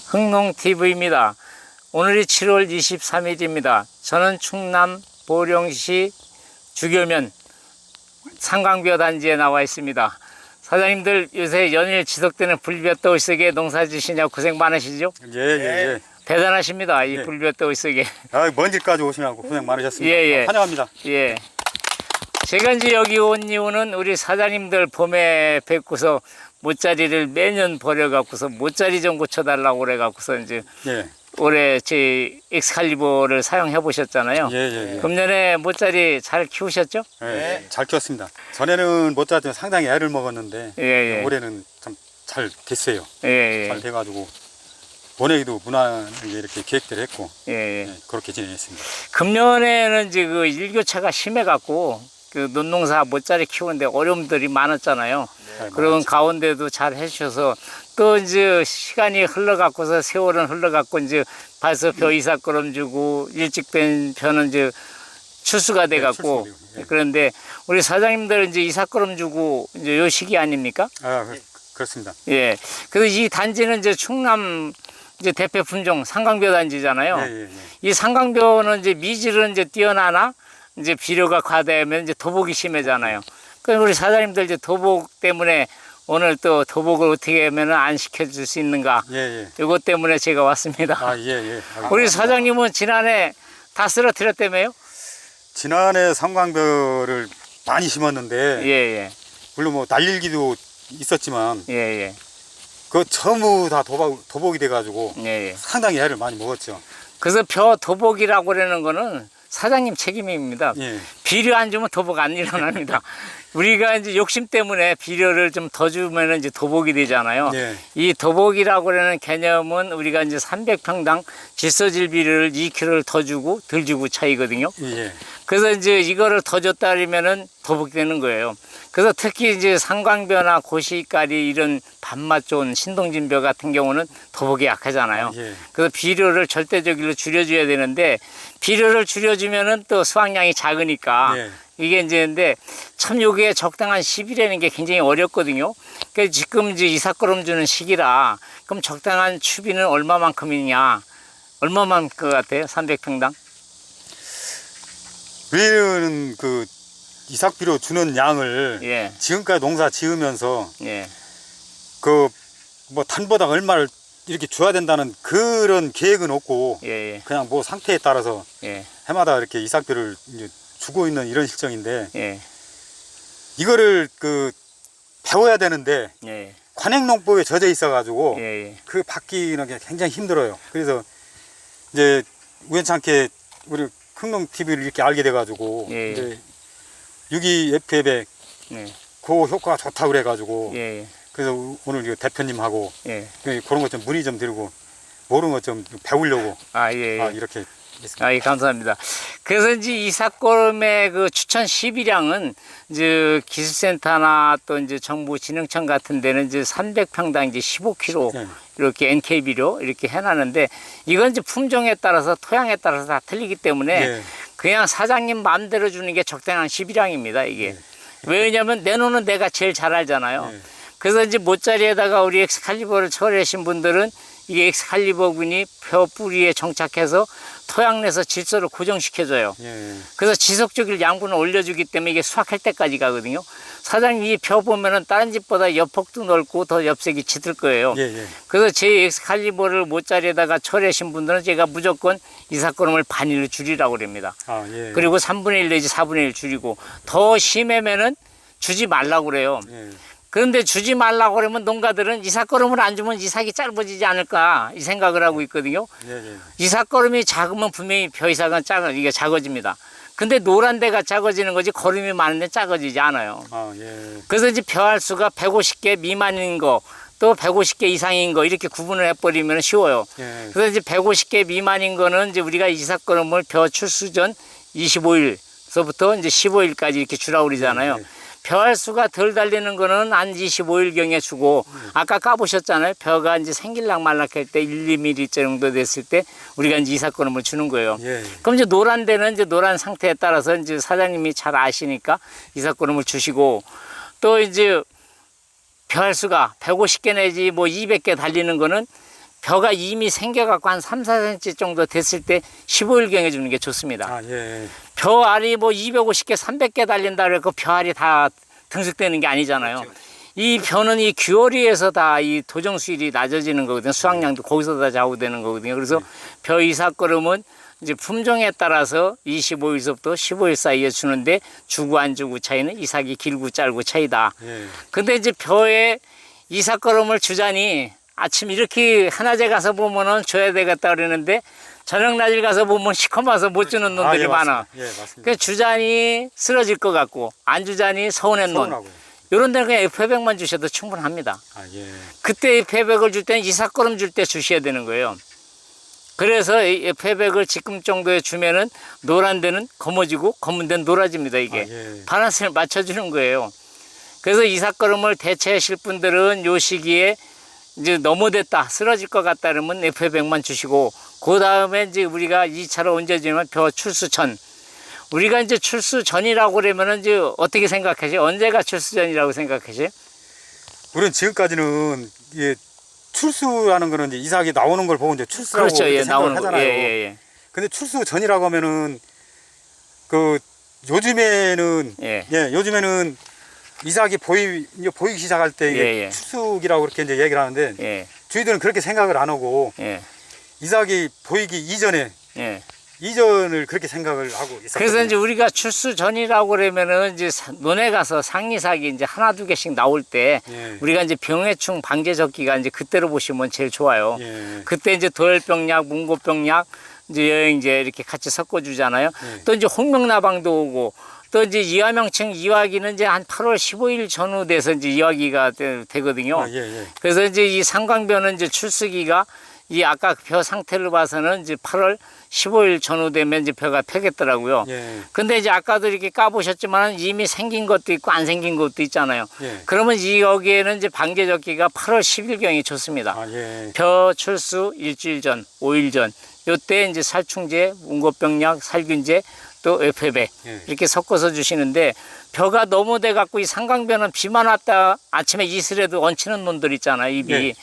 흥농TV입니다. 오늘이 7월 23일입니다. 저는 충남 보령시 주교면 상광벼 단지에 나와 있습니다. 사장님들 요새 연일 지속되는 불볕더위 속에 농사 지시냐고 고생 많으시죠? 예. 대단하십니다. 이 예. 불볕더위 속에. 먼 길까지 오시라고 고생 많으셨습니다. 예. 환영합니다. 예. 제가 이제 여기 온 이유는 우리 사장님들 봄에 뵙고서 모짜리를 매년 버려갖고서 모짜리 좀 고쳐달라고 그래갖고서 이제 예. 올해 제 엑스칼리버를 사용해 보셨잖아요. 예. 금년에 모짜리 잘 키우셨죠? 예. 잘 키웠습니다. 전에는 모짜리 상당히 애를 먹었는데 예. 올해는 참 잘 됐어요. 예. 잘 돼가지고 본회의도 무난하게 이렇게 계획대로 했고 예. 그렇게 진행했습니다. 금년에는 이제 그 일교차가 심해갖고 그 논농사 모짜리 키우는데 어려움들이 많았잖아요. 그런 가운데도 잘 해주셔서 또 이제 시간이 흘러갖고서 세월은 흘러갖고 이제 벌써 벼 이삭거름 주고 일찍 된 벼는 이제 출수가 돼갖고 출수가 되고, 그런데 우리 사장님들 이제 이삭거름 주고 이제 요 시기 아닙니까? 그렇습니다. 예. 그래서 이 단지는 이제 충남 이제 대표 품종 상광벼 단지잖아요. 예. 이 상광벼는 이제 미질은 이제 뛰어나나 이제 비료가 과다하면 이제 도복이 심해잖아요. 그래서 우리 사장님들 이제 도복 때문에 오늘 또 도복을 어떻게 하면 안 시켜줄 수 있는가. 예. 이것 때문에 제가 왔습니다. 예. 우리 사장님은 지난해 다 쓰러뜨렸다며요? 지난해 상광벼를 많이 심었는데 예. 물론 뭐 날릴기도 있었지만 예. 그 전부 다 도복이 돼가지고 예. 상당히 애를 많이 먹었죠. 그래서 벼 도복이라고 그러는 거는 사장님 책임입니다. 예. 비료 안 주면 도복 안 일어납니다. 우리가 이제 욕심 때문에 비료를 좀 더 주면 이제 도복이 되잖아요. 예. 이 도복이라고 하는 개념은 우리가 이제 300평당 질소질 비료를 2kg를 더 주고 덜 주고 차이거든요. 예. 그래서 이제 이거를 더 줬다면 도복이 되는 거예요. 그래서 특히 이제 상광벼나 고시가리 이런 밥맛 좋은 신동진벼 같은 경우는 도복이 약하잖아요. 예. 그래서 비료를 절대적으로 줄여줘야 되는데 비료를 줄여주면은 또 수확량이 작으니까 예. 이게 이제 근데 참 요게 적당한 시비라는 게 굉장히 어렵거든요. 그러니까 지금 이제 이삭거름 주는 시기라 그럼 적당한 추비는 얼마만큼이냐? 얼마만큼 것 같아요? 300평당? 우리는 그 이삭비료 주는 양을 예. 지금까지 농사 지으면서 예. 그 뭐 단보다 얼마를 이렇게 줘야 된다는 그런 계획은 없고 예. 그냥 뭐 상태에 따라서 예. 해마다 이렇게 이삭비료를 이제 주고 있는 이런 실정인데 예. 이거를 그 배워야 되는데 예. 관행농법에 젖어 있어 가지고 예. 그 바뀌는 게 굉장히 힘들어요. 그래서 이제 우연찮게 우리 흥농TV를 이렇게 알게 돼 가지고 예. 이제 62FF에 예. 그 효과가 좋다고 그래 가지고 예. 그래서 오늘 이 대표님하고 예. 그런 것 좀 문의 좀 드리고 모르는 것 좀 배우려고 예. 이렇게 했습니다. 예, 감사합니다. 그래서 이제 이삭거름의 그 추천 시비량은 이제 기술센터나 또 이제 정부진흥청 같은 데는 이제 300평당 이제 15kg 네. 이렇게 NK 비료 이렇게 해놨는데 이건 이제 품종에 따라서 토양에 따라서 다 틀리기 때문에 네. 그냥 사장님 마음대로 주는 게 적당한 시비량입니다, 이게. 왜냐면 내놓는 내가 제일 잘 알잖아요. 네. 그래서 이제 모짜리에다가 우리 엑스칼리버를 처리하신 분들은 이게 엑스칼리버군이 벼 뿌리에 정착해서 토양 내서 질소를 고정시켜줘요. 예. 그래서 지속적으로 양분을 올려주기 때문에 이게 수확할 때까지 가거든요. 사장님 이 벼 보면은 다른 집보다 옆폭도 넓고 더 엽색이 짙을 거예요. 예. 그래서 제 엑스칼리버를 모짜리에다가 처리하신 분들은 제가 무조건 이삭거름을 반일로 줄이라고 그럽니다. 예. 그리고 3분의 1 내지 4분의 1 줄이고 더 심하면은 주지 말라고 그래요. 예. 그런데 주지 말라고 그러면 농가들은 이삭거름을 안 주면 이삭이 짧아지지 않을까 이 생각을 하고 있거든요. 예. 이삭거름이 작으면 분명히 벼 이삭은 이게 작아집니다. 근데 노란 데가 작아지는 거지 거름이 많은데 작아지지 않아요. 예. 그래서 이제 벼알수가 150개 미만인 거 또 150개 이상인 거 이렇게 구분을 해버리면 쉬워요. 예. 그래서 이제 150개 미만인 거는 이제 우리가 이삭거름을 벼 출수 전 25일서부터 이제 15일까지 이렇게 주라고 그러잖아요. 예. 벼알수가 덜 달리는 거는 한 25일경에 주고 아까 까보셨잖아요. 벼가 이제 생길락 말락할 때 1, 2mm 정도 됐을 때 우리가 이제 이삭거름을 주는 거예요. 예. 그럼 이제 노란 데는 이제 노란 상태에 따라서 이제 사장님이 잘 아시니까 이삭거름을 주시고 또 이제 벼알수가 150개 내지 뭐 200개 달리는 거는 벼가 이미 생겨갖고 한 3, 4cm 정도 됐을 때 15일경에 주는 게 좋습니다. 아, 예. 벼 알이 뭐 250개, 300개 달린다 그래서 벼 알이 다 등식되는 게 아니잖아요. 그렇죠. 이 벼는 이 규어리에서 다 이 도정 수율이 낮아지는 거거든요. 수확량도 거기서 다 좌우되는 거거든요. 그래서 벼 이삭거름은 이제 품종에 따라서 25일서부터 15일 사이에 주는데 주고 안 주고 차이는 이삭이 길고 짧고 차이다. 예. 근데 이제 벼에 이삭거름을 주자니 아침 이렇게 하나제 가서 보면은 줘야 되겠다 그러는데 저녁 낮에 가서 보면 시커매서 못 주는 놈들이 예, 많아. 맞습니다. 예, 맞습니다. 그 주자니 쓰러질 것 같고 안 주자니 서운한 놈. 서운하고요. 이런 데는 그냥 F100만 주셔도 충분합니다. 아, 예. 그때 F100을 줄 때는 이삭거름 줄 때 주셔야 되는 거예요. 그래서 이 F100을 지금 정도에 주면은 노란 데는 검어지고 검은 데는 노라집니다. 이게 아, 예. 바란스를 맞춰주는 거예요. 그래서 이삭거름을 대체하실 분들은 요 시기에 이제 너무 됐다 쓰러질 것 같다 그러면 F100만 주시고 그 다음에 이제 우리가 2차로 언제 주냐면 벼 출수 전 우리가 이제 출수 전이라고 그러면은 이제 어떻게 생각하세요? 언제가 출수 전이라고 생각하세요? 우리는 지금까지는 이게 출수라는 거는 이제 이삭이 나오는 걸 보고 이제 출수라고 그렇죠. 이렇게 예, 생각을 나오는 거. 하잖아요. 예. 근데 출수 전이라고 하면은 그 요즘에는 예. 요즘에는 이삭이 보이기 시작할 때 이게 예. 출수기라고 그렇게 이제 얘기를 하는데 예. 저희들은 그렇게 생각을 안 하고 예. 이삭이 보이기 예. 이전을 그렇게 생각을 하고 있었거든요. 그래서 이제 우리가 출수 전이라고 그러면은 이제 논에 가서 상이삭이 이제 하나 두 개씩 나올 때 예. 우리가 이제 병해충 방제적기가 이제 그때로 보시면 제일 좋아요. 예. 그때 이제 도열병약, 문고병약 이제 여행제 이렇게 같이 섞어주잖아요. 예. 또 이제 홍명나방도 오고 또 이제 이화명층 이화기는 이제 한 8월 15일 전후 돼서 이제 이화기가 되거든요. 아, 예. 그래서 이제 이 상광벼는 이제 출수기가 이 아까 벼 상태를 봐서는 이제 8월 15일 전후 되면 이제 벼가 펴겠더라고요. 예. 근데 이제 아까도 이렇게 까보셨지만 이미 생긴 것도 있고 안 생긴 것도 있잖아요. 예. 그러면 여기에는 이제 방제적기가 8월 10일경이 좋습니다. 아, 예. 벼 출수 일주일 전, 5일 전, 요때 이제 살충제, 문고병약, 살균제, 또 F100 예. 이렇게 섞어서 주시는데 벼가 너무 돼갖고 이 상광벼는 비만 왔다 아침에 이슬에도 얹히는 놈들 있잖아요, 입이. 예.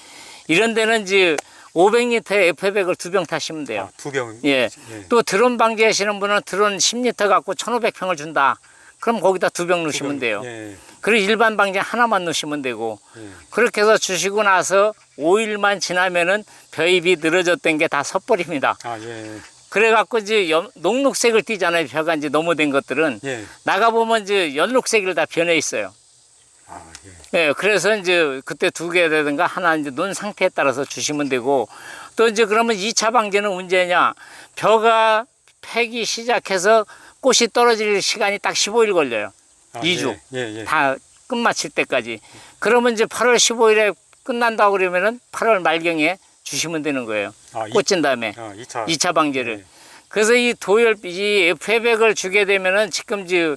이런 데는 이제 500리터에 F100을 2병 타시면 돼요. 아, 2병. 예. 예. 또 드론 방제하시는 분은 드론 10리터 갖고 1,500평을 준다. 그럼 거기다 2병 넣으시면 돼요. 예. 그리고 일반 방제 하나만 넣으시면 되고 예. 그렇게 해서 주시고 나서 5일만 지나면은 벼입이 늘어졌던 게 다 섣버립니다. 아, 예. 그래갖고 이제 녹록색을 띠잖아요. 벼가 이제 너무 된 것들은. 예. 나가보면 이제 연록색을 다 변해 있어요. 아, 예. 예, 그래서 이제 그때 2개라든가 하나 이제 논 상태에 따라서 주시면 되고 또 이제 그러면 2차 방제는 언제냐. 벼가 패기 시작해서 꽃이 떨어질 시간이 딱 15일 걸려요. 아, 2주. 예. 예. 다 끝마칠 때까지. 그러면 이제 8월 15일에 끝난다고 그러면은 8월 말경에 주시면 되는 거예요. 아, 꽂힌 다음에. 2차. 2차 방제를. 예. 그래서 이 F100을 주게 되면은 지금 이제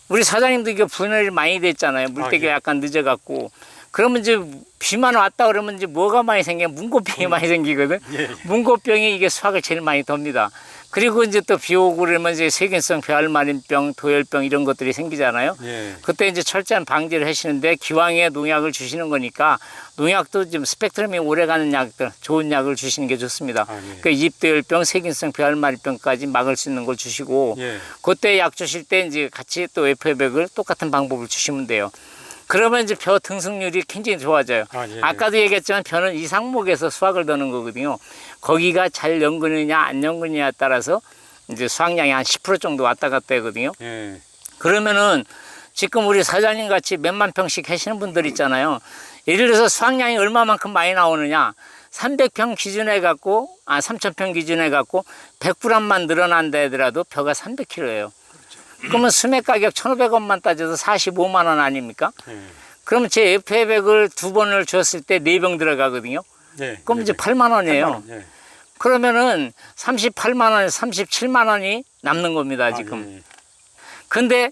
우리 사장님도 이게 분할이 많이 됐잖아요. 물때기가 예. 약간 늦어갖고. 그러면 이제 비만 왔다 그러면 이제 뭐가 많이 생겨? 문고병이 많이 생기거든. 예. 문고병이 이게 수확을 제일 많이 돕니다. 그리고 이제 또 비 오고 그러면 이제 세균성 벼알마린병, 도열병 이런 것들이 생기잖아요. 예. 그때 이제 철저한 방지를 하시는데 기왕에 농약을 주시는 거니까 농약도 좀 스펙트럼이 오래가는 약들, 좋은 약을 주시는 게 좋습니다. 아, 예. 그 잎도열병, 세균성 벼알마린병까지 막을 수 있는 걸 주시고 예. 그때 약 주실 때 이제 같이 또 F100을 똑같은 방법을 주시면 돼요. 그러면 이제 벼 등승률이 굉장히 좋아져요. 아, 예. 아까도 얘기했지만 벼는 이상목에서 수확을 넣는 거거든요. 거기가 잘 연근이냐 안 연근이냐에 따라서 이제 수확량이 한 10% 정도 왔다 갔다 하거든요. 예. 그러면은 지금 우리 사장님 같이 몇만 평씩 하시는 분들 있잖아요. 예를 들어서 수확량이 얼마만큼 많이 나오느냐. 300평 기준에 갖고 3,000평 기준에 갖고 100g만 늘어난다 하더라도 벼가 300kg예요. 그러면 수매 가격 1,500원만 따져도 45만 원 아닙니까? 예. 그러면 제 F100을 2번을 줬을 때 4병 들어가거든요. 예. 그럼 이제 8만 원이에요. 8만 원. 예. 그러면은 38만 원, 37만 원이 남는 겁니다, 지금. 예. 근데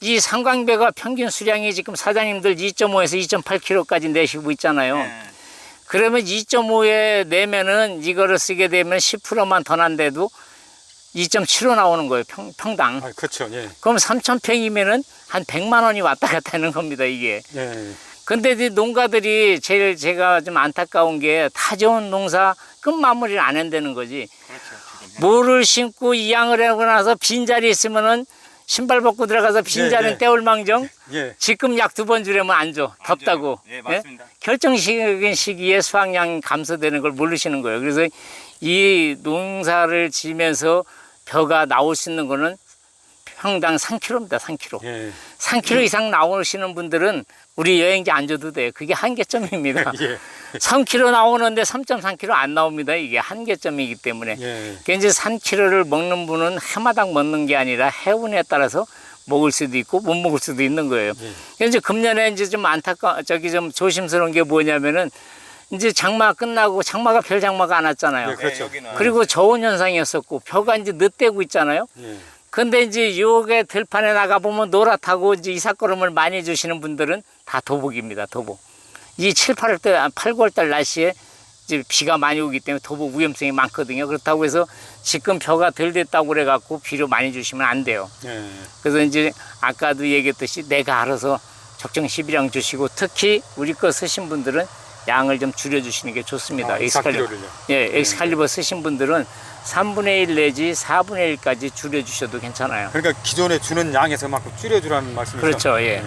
이 상광배가 평균 수량이 지금 사장님들 2.5에서 2.8kg까지 내시고 있잖아요. 그러면 2.5에 내면은 이거를 쓰게 되면 10%만 더 난데도 2.75 나오는 거예요, 평당. 아, 그렇죠. 예. 그럼 3,000평이면은 한 100만 원이 왔다 갔다 하는 겁니다, 이게. 예. 근데 이 농가들이 제일 제가 좀 안타까운 게 다 좋은 농사 끝마무리를 안 한다는 거지. 모를 심고 이양을 하고 나서 빈자리 있으면은 신발 벗고 들어가서 빈자리는 예. 때울 망정. 예. 지금 약 2번 주려면 안 줘. 덥다고. 예, 맞습니다. 결정적인 시기에 수확량이 감소되는 걸 모르시는 거예요. 그래서 이 농사를 지면서 벼가 나올 수 있는 거는 평당 3kg입니다. 3kg. 예. 3kg 이상 나오시는 분들은 우리 여행지 안 줘도 돼요. 그게 한계점입니다. 예. 3kg 나오는데 3.3kg 안 나옵니다. 이게 한계점이기 때문에. 예. 그러니까 이제 3kg를 먹는 분은 해마당 먹는 게 아니라 해운에 따라서 먹을 수도 있고 못 먹을 수도 있는 거예요. 그래서 이제 금년에 이제 좀 좀 조심스러운 게 뭐냐면은 이제 장마 끝나고 장마가 별 장마가 안 왔잖아요. 네, 그렇죠. 여기는 그리고 저온 현상이었었고 벼가 이제 늦대고 있잖아요. 예. 근데 이제 요게 들판에 나가 보면 노랗다고 이제 이삭걸음을 많이 주시는 분들은 다 도복입니다. 도복. 이 7, 8월 달, 8, 9월 달 날씨에 이제 비가 많이 오기 때문에 도복 위험성이 많거든요. 그렇다고 해서 지금 벼가 덜 됐다고 그래갖고 비료 많이 주시면 안 돼요. 예. 그래서 이제 아까도 얘기했듯이 내가 알아서 적정 시비량 주시고 특히 우리 거 쓰신 분들은 양을 좀 줄여주시는 게 좋습니다. 아, 엑스칼리버. 4kg를요? 예, 엑스칼리버 쓰신 분들은 3분의 1 내지 4분의 1까지 줄여주셔도 괜찮아요. 그러니까 기존에 주는 양에서만큼 줄여주라는 말씀이죠? 그렇죠, 예.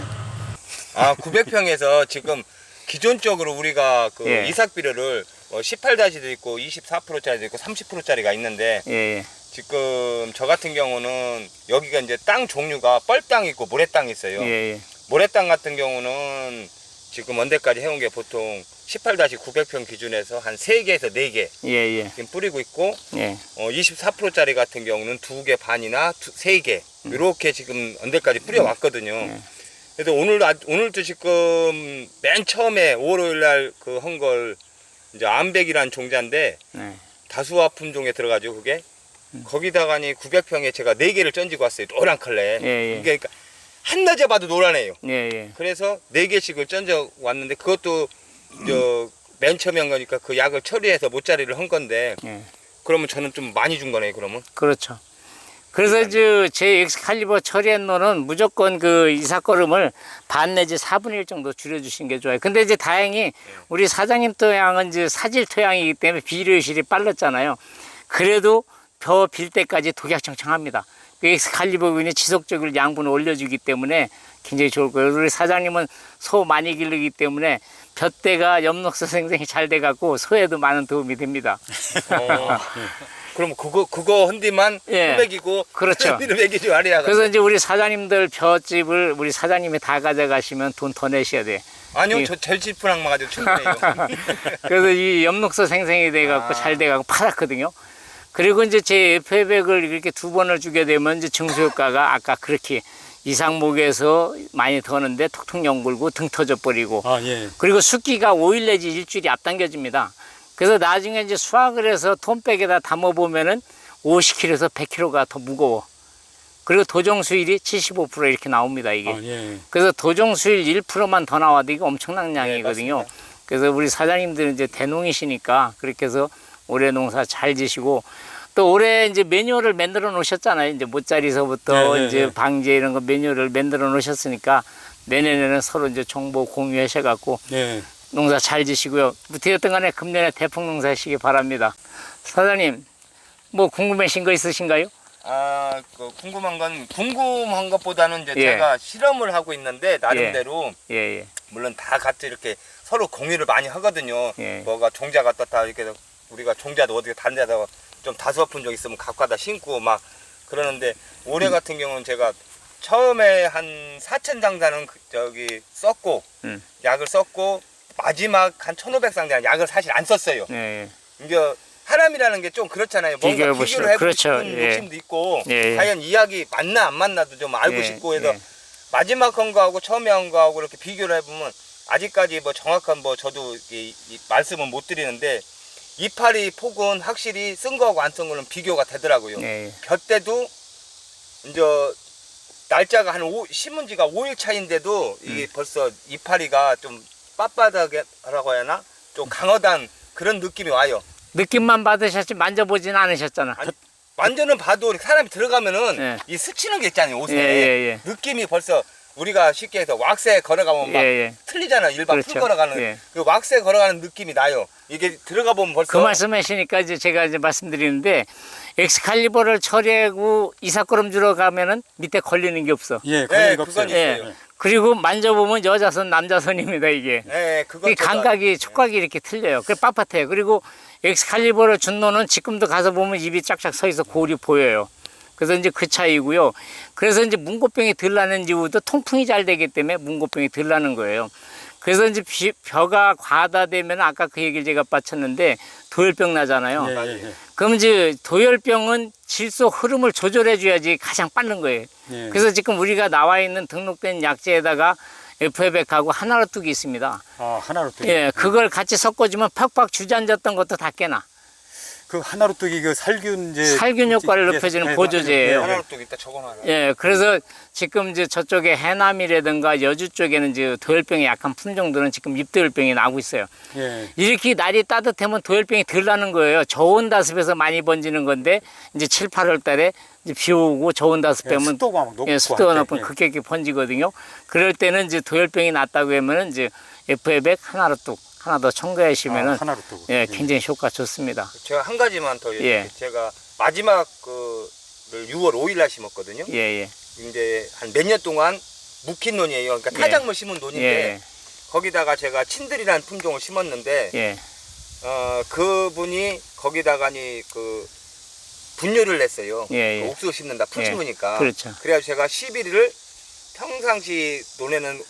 아 900평에서 지금 기존적으로 우리가 그 예. 이삭 비료를 18-도 있고 24%짜리도 있고 30%짜리가 있는데 예, 예. 지금 저 같은 경우는 여기가 이제 땅 종류가 뻘땅 있고 모래땅이 있어요. 예, 예. 모래땅 같은 경우는 지금 언제까지 해온 게 보통 18-900평 기준에서 한 3개에서 4개 예, 예. 지금 뿌리고 있고 예. 24%짜리 같은 경우는 2개 반이나 3개 이렇게 지금 언제까지 뿌려왔거든요. 그래서 오늘도 지금 맨 처음에 5월 5일 날 그 한 걸 이제 암백이라는 종자인데 네. 다수화 품종에 들어가죠 그게. 거기다가니 900평에 제가 4개를 던지고 왔어요. 노란 컬레. 예, 예. 그러니까 한낮에 봐도 노란해요. 예, 예. 그래서 4개씩을 던져 왔는데 그것도 맨 처음에 한 거니까 그 약을 처리해서 모짜리를 한 건데 예. 그러면 저는 좀 많이 준 거네요 그러면. 그렇죠. 그래서 이제 제 엑스칼리버 처리한 노는 무조건 그 이삭걸음을 반 내지 4분의 1 정도 줄여주시는 게 좋아요. 근데 이제 다행히 우리 사장님 토양은 이제 사질 토양이기 때문에 비료실이 빨랐잖아요. 그래도 벼 빌 때까지 독약 청청합니다. 그 엑스칼리버균이 지속적으로 양분을 올려주기 때문에 굉장히 좋을 거예요. 우리 사장님은 소 많이 기르기 때문에 벼대가 엽록소 생성이 잘 돼갖고 소에도 많은 도움이 됩니다. 그럼 그거 헌디만 예. 흑백이고 그렇죠. 흑백이지 말이야. 그래서 이제 우리 사장님들 벼집을 우리 사장님이 다 가져가시면 돈 더 내셔야 돼. 아니요 예. 저 절치분항만 가지고 충분해요. 그래서 이 엽록소 생성이 돼갖고 잘 돼갖고 파랗거든요. 그리고 이제 제 FA백을 이렇게 2번을 주게 되면 이제 증수효과가 아까 그렇게 이상목에서 많이 더는데 톡톡 연골고 등 터져 버리고 아, 예. 그리고 숫기가 5일 내지 일주일이 앞당겨집니다. 그래서 나중에 이제 수확을 해서 톤백에다 담아보면은 50kg에서 100kg가 더 무거워. 그리고 도정 수율이 75% 이렇게 나옵니다, 이게. 아, 예. 그래서 도정 수율 1%만 더 나와도 이거 엄청난 양이거든요. 네, 그래서 우리 사장님들은 이제 대농이시니까 그렇게 해서 올해 농사 잘 지시고 또 올해 이제 매뉴얼을 만들어 놓으셨잖아요. 이제 모짜리서부터 네, 네, 이제 네. 방제 이런 거 매뉴얼을 만들어 놓으셨으니까 내년에는 서로 이제 정보 공유하셔갖고 예. 농사 잘 지시고요. 어떻든 간에 금년에 대풍 농사 하시기 바랍니다. 사장님, 뭐 궁금하신 거 있으신가요? 아, 그 궁금한 것보다는 이제 예. 제가 실험을 하고 있는데 나름대로 예, 예. 물론 다 같이 이렇게 서로 공유를 많이 하거든요. 예. 뭐가 종자가 떴다 이렇게 우리가 종자도 어떻게 다른 데다가 좀 다수화 품종 있으면 갖고 와다 심고 막 그러는데 올해 같은 경우는 제가 처음에 한 4,000상자는 저기 썼고 약을 썼고 마지막 한 1,500상자는 약을 사실 안 썼어요. 예, 이제 사람이라는 게 좀 그렇잖아요. 뭔가 비교해 보시고. 비교를 해보고 그렇죠. 싶은 예. 욕심도 있고 예. 과연 이 약이 맞나 안 맞나도 좀 알고 예. 싶고 해서 예. 마지막 한 거하고 처음에 한 거하고 이렇게 비교를 해보면 아직까지 뭐 정확한 뭐 저도 이 말씀은 못 드리는데 이파리 폭은 확실히 쓴 거하고 안 쓴 거는 비교가 되더라고요. 예. 벼 때도 이제 날짜가 심은 지가 5일 차인데도 이게 벌써 이파리가 좀 빳빳하게라고 해야 하나? 좀 강하단 그런 느낌이 와요. 느낌만 받으셨지 만져보진 않으셨잖아. 아니, 완전은 봐도 사람이 들어가면은 예. 이 스치는 게 있잖아요 옷에. 예, 예, 예. 느낌이 벌써 우리가 쉽게 해서 왁스에 걸어가면 막 예. 틀리잖아. 일반 그렇죠. 풀 걸어가는 예. 그 왁스에 걸어가는 느낌이 나요. 이게 들어가 보면 벌써 그 말씀하시니까 이제 제가 이제 말씀드리는데 엑스칼리버를 처리하고 이삭거름 주러 가면은 밑에 걸리는 게 없어. 예, 네, 걸리는 거 없어요. 그건 예. 있어요. 그리고 만져보면 여자손 남자손입니다 이게. 예, 그건 그 감각이 촉각이 이렇게 틀려요. 그 빳빳해요. 그리고 엑스칼리버를 준 놈은 지금도 가서 보면 입이 쫙쫙 서 있어 골이 보여요. 그래서 이제 그 차이고요. 그래서 이제 문고병이 덜 나는 이유도 통풍이 잘 되기 때문에 문고병이 덜 나는 거예요. 그래서 이제 벼가 과다되면 아까 그 얘기를 제가 빠쳤는데 도열병 나잖아요. 예, 예, 예. 그럼 이제 도열병은 질소 흐름을 조절해 줘야지 가장 빠른 거예요. 예. 그래서 지금 우리가 나와 있는 등록된 약재에다가 FA백하고 하나로뚝이 있습니다. 아, 하나로 뜨기. 예, 그걸 같이 섞어주면 팍팍 주저앉았던 것도 다 깨나. 그 하나로 뜨기 그 살균 효과를 높여주는 보조제예요. 하나로 또 이따 적어놔라. 예, 그래서 지금 이제 저쪽에 해남이라든가 여주 쪽에는 이제 도열병이 약한 품종들은 지금 잎도열병이 나고 있어요. 예. 이렇게 날이 따뜻하면 도열병이 덜 나는 거예요. 저온 다습에서 많이 번지는 건데 이제 7, 8월 달에 이제 비 오고 저온 다습하면 습도가 막 높고 습도가 할 때, 높으면 급격히 번지거든요. 그럴 때는 이제 도열병이 났다고 하면은 이제 FA백 하나로 뚝 하나 더 첨가하시면은 하나로 뜨고. 예, 굉장히 효과 좋습니다. 제가 한 가지만 더 얘기해. 예. 제가 마지막 그를 6월 5일 날 심었거든요. 예, 예. 이제 한 몇 년 동안 묵힌 논이에요. 그러니까 예. 타작물 심은 논인데 예, 거기다가 제가 친들이라는 품종을 심었는데 예. 그분이 거기다가니 그 분뇨를 냈어요. 예, 예. 그 옥수수 심는다 풀 예. 심으니까. 그렇죠. 그래가지고 제가 11일을 평상시 논에는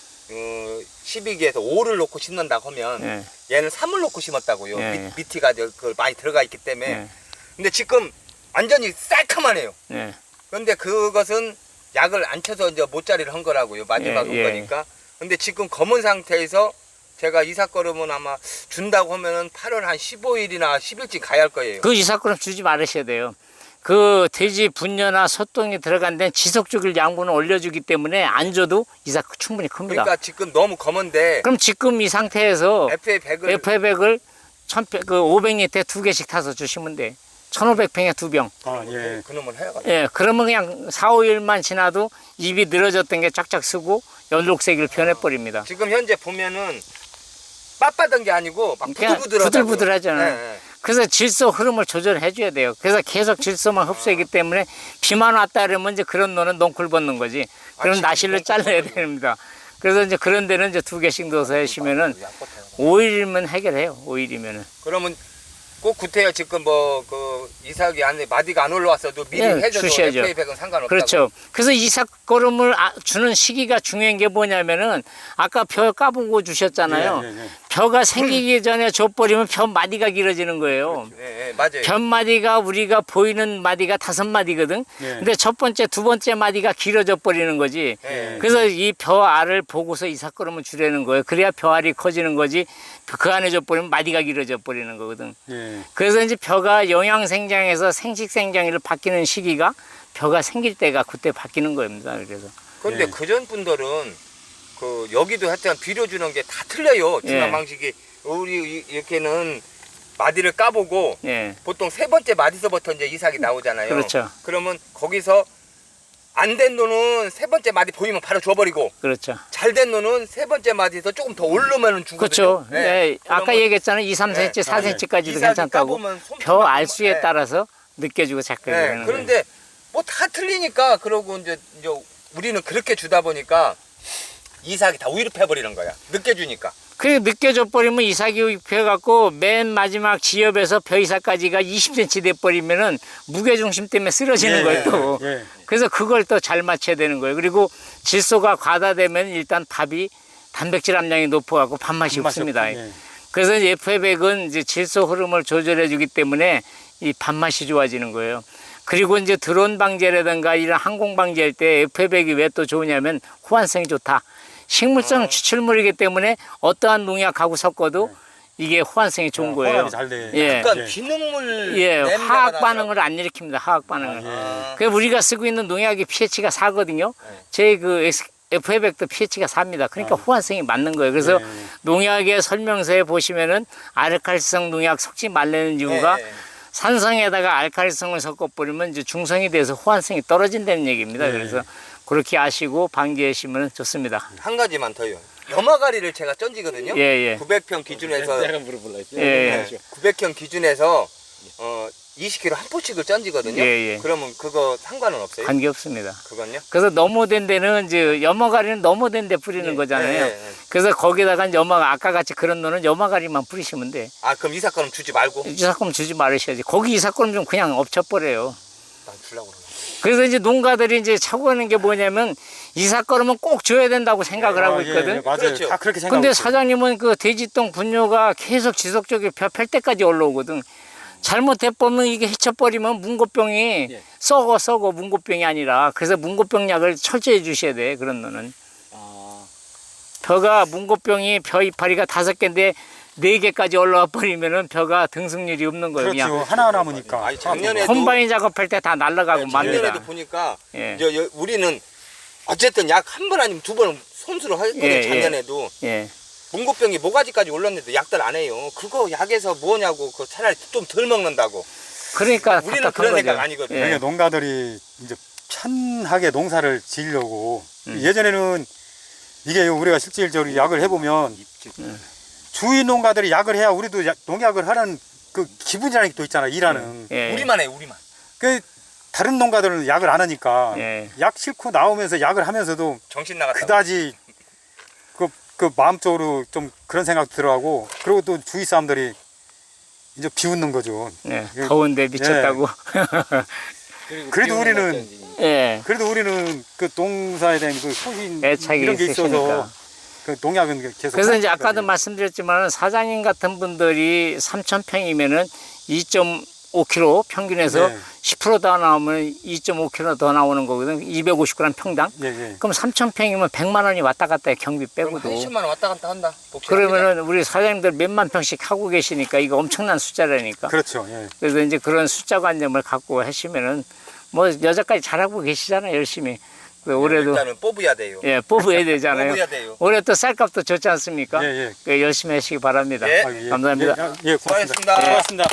12기에서 5를 놓고 심는다고 하면 예. 얘는 3을 놓고 심었다고요. 예. 밑이가 그 많이 들어가 있기 때문에. 예. 근데 지금 완전히 쌀카만해요. 예. 그런데 그것은 약을 안 쳐서 이제 모짜리를 한 거라고요. 마지막 예, 예. 거니까. 근데 지금 검은 상태에서 제가 이삭거름은 아마 준다고 하면은 8월 한 15일이나 10일쯤 가야 할 거예요. 그 이삭거름 주지 말으셔야 돼요. 그 돼지 분뇨나 소똥이 들어간 데는 지속적인 양분을 올려주기 때문에 안 줘도 이삭 충분히 큽니다. 그러니까 지금 너무 검은데 그럼 지금 이 상태에서 FA100을 FA백을 500리터에 2개씩 타서 주시면 돼. 1500평에 2병. 아, 예. 그놈을 해야겠다. 예, 그러면 그냥 4, 5일만 지나도 입이 늘어졌던 게 쫙쫙 쓰고 연록색을 변해버립니다. 지금 현재 보면은 빳빳한 게 아니고 막 그냥 부들부들하다고요. 부들부들하잖아요. 예, 예. 그래서 질소 흐름을 조절해 줘야 돼요. 그래서 계속 질소만 흡수하기 때문에 비만 왔다 그러면 이제 그런 노는 넝쿨 벗는 거지. 그럼 지금 나실로 넝쿨 잘라야 벗는 됩니다. 그래서 이제 그런 데는 이제 2개씩 넣어서 하시면은 약버터요. 5일이면 해결해요. 5일이면은. 그러면 꼭 구태여 지금 뭐 그 이삭이 안에 마디가 안 올라왔어도 미리 예, 해줘도 주셔야죠. FA100은 상관없다고. 그렇죠. 그래서 이삭거름을 주는 시기가 중요한 게 뭐냐면은 아까 벼 까보고 주셨잖아요. 예, 예, 예. 벼가 생기기 전에 줘버리면 벼 마디가 길어지는 거예요. 예, 예, 맞아요. 벼 마디가 우리가 보이는 마디가 5마디거든. 예. 근데 첫 번째, 두 번째 마디가 길어져 버리는 거지. 예. 그래서 이 벼 알을 보고서 이삭거름을 주려는 거예요. 그래야 벼 알이 커지는 거지. 그 안에 줘 버리면 마디가 길어져 버리는 거거든. 예. 그래서 이제 벼가 영양생장에서 생식생장으로 바뀌는 시기가 벼가 생길 때가 그때 바뀌는 겁니다. 그래서 근데 예. 그전 분들은 그 여기도 하여튼 비료 주는 게 다 틀려요. 중간 예. 방식이 우리 이렇게는 마디를 까보고 예, 보통 세 번째 마디서부터 이제 이삭이 나오잖아요. 그렇죠. 그러면 거기서 안 된 노는 세 번째 마디 보이면 바로 줘버리고 그렇죠. 잘 된 노는 세 번째 마디에서 조금 더 오르면은 주거든요. 그렇죠. 네, 아까 그러면 얘기했잖아요. 2, 3cm, 4cm까지도 이삭이 괜찮다고. 까보면 손 벼 그만큼- 알수에 예. 따라서 느껴주고 작게 예, 되는 거예요. 그런데 뭐 다 틀리니까 그러고 이제 우리는 그렇게 주다 보니까 이삭이 다 위급해버리는 거야. 늦게 주니까. 그게 느껴져 버리면 이삭이 펴갖고 맨 마지막 지엽에서 벼 이삭까지가 20cm 돼 버리면은 무게 중심 때문에 쓰러지는 예, 거예요 또. 예. 그래서 그걸 또 잘 맞춰야 되는 거예요. 그리고 질소가 과다되면 일단 밥이 단백질 함량이 높아갖고 밥맛이 없습니다. 예. 그래서 이제 FA백은 이제 질소 흐름을 조절해주기 때문에 이 밥맛이 좋아지는 거예요. 그리고 이제 드론 방제라든가 이런 항공 방제할 때 FA백이 왜 또 좋으냐면 호환성이 좋다. 식물성 추출물이기 때문에 어떠한 농약하고 섞어도 이게 호환성이 좋은 거예요. 호환이 잘 돼. 예. 약간 예. 비눗물 예, 냄새가 화학 나더라고요. 반응을 안 일으킵니다. 화학 반응을. 아, 그래서 우리가 쓰고 있는 농약이 pH가 4거든요. 네. 제 그 FA백도 pH가 4입니다. 그러니까 호환성이 맞는 거예요. 그래서 예. 농약의 설명서에 보시면은 아르칼리성 농약 섞지 말라는 이유가 예. 산성에다가 알칼리성을 섞어버리면 이제 중성이 돼서 호환성이 떨어진다는 얘기입니다. 네. 그래서 그렇게 아시고 방지하시면 좋습니다. 한 가지만 더요. 염화가리를 제가 쩐지거든요. 예, 예. 900평 기준에서 내가 물어볼라 했지. 예, 예. 900평 기준에서 20kg 한 포씩을 쩐지거든요. 예, 예. 그러면 그거 상관은 없어요? 관계 없습니다. 그건요? 그래서 너무된 데는 이제 염화가리는 너무된 데 뿌리는 거잖아요. 예, 예. 그래서 거기다가 이제 염화가 아까 같이 그런 노는 염화가리만 뿌리시면 돼. 아 그럼 이삭가는 주지 말고? 이삭금 주지 말으셔야지. 거기 이삭금 좀 그냥 엎쳐버려요. 난 주려고 그러나. 그래서 이제 농가들이 이제 차고 하는 게 뭐냐면 이삭거름은 꼭 줘야 된다고 생각을 하고 있거든. 맞아요. 그렇죠. 다 그렇게 생각하고 근데 있어요. 사장님은 그 돼지똥 분뇨가 계속 지속적으로 펼 때까지 올라오거든. 잘못해보면 이게 헤쳐버리면 문고병이 예. 썩어 문고병이 아니라. 그래서 문고병 약을 철저히 주셔야 돼. 그런 거는. 아, 벼가 문고병이 벼 이파리가 5개인데 4개까지 올라와 버리면은 벼가 등승률이 없는 거예요. 그렇죠. 그냥 하나하나 보니까. 아니 작년에도 콤바인 작업할 때 다 날아가고 맙니다. 작년에도 보니까 예. 우리는 어쨌든 약 한 번 아니면 2번은 손수로 했거든. 예, 예. 작년에도 예. 문고병이 모가지까지 올랐는데도 약들 안 해요. 그거 약에서 뭐냐고. 그 차라리 좀 덜 먹는다고. 그러니까 우리는 답답한 그런 거죠. 생각 아니거든요. 예. 그러니까 농가들이 이제 편하게 농사를 지으려고 음. 예전에는 이게 우리가 실질적으로 약을 해보면 주위 농가들이 약을 해야 우리도 농약을 하는 그 기분이라는 게 또 있잖아. 일하는. 예. 우리만 해, 우리만. 그 다른 농가들은 약을 안 하니까 예. 약 싣고 나오면서 약을 하면서도 정신 나갔다. 그다지 그 마음적으로 좀 그런 생각 들어하고 그리고 또 주위 사람들이 이제 비웃는 거죠. 예. 예. 더운데 미쳤다고. 그래도 우리는 예. 그래도 우리는 그 농사에 대한 그 소신 애착이 이런 게 있어서 있으시니까. 그 농약은 계속. 그래서 이제 하니까 아까도 말씀드렸지만 사장님 같은 분들이 3,000평이면은 2.5kg 평균에서 네. 10% 더 나오면 2.5kg 더 나오는 거거든. 250g 평당. 예, 예. 그럼 3,000평이면 100만 원이 왔다 갔다 해, 경비 그럼 빼고도. 한 20만 원 왔다 갔다 한다. 그러면은 우리 사장님들 몇만 평씩 하고 계시니까 이거 엄청난 숫자라니까. 그렇죠. 예. 그래서 이제 그런 숫자 관념을 갖고 하시면은 뭐 여자까지 잘하고 계시잖아요, 열심히. 그 올해도 일단은 뽑아야 돼요. 예, 뽑아야 되잖아요. 뽑아야 돼요. 올해 또 쌀값도 좋지 않습니까? 예, 예. 그 열심히 하시기 바랍니다. 예. 아유, 예. 감사합니다. 예, 예, 고맙습니다. 수고하셨습니다. 고맙습니다.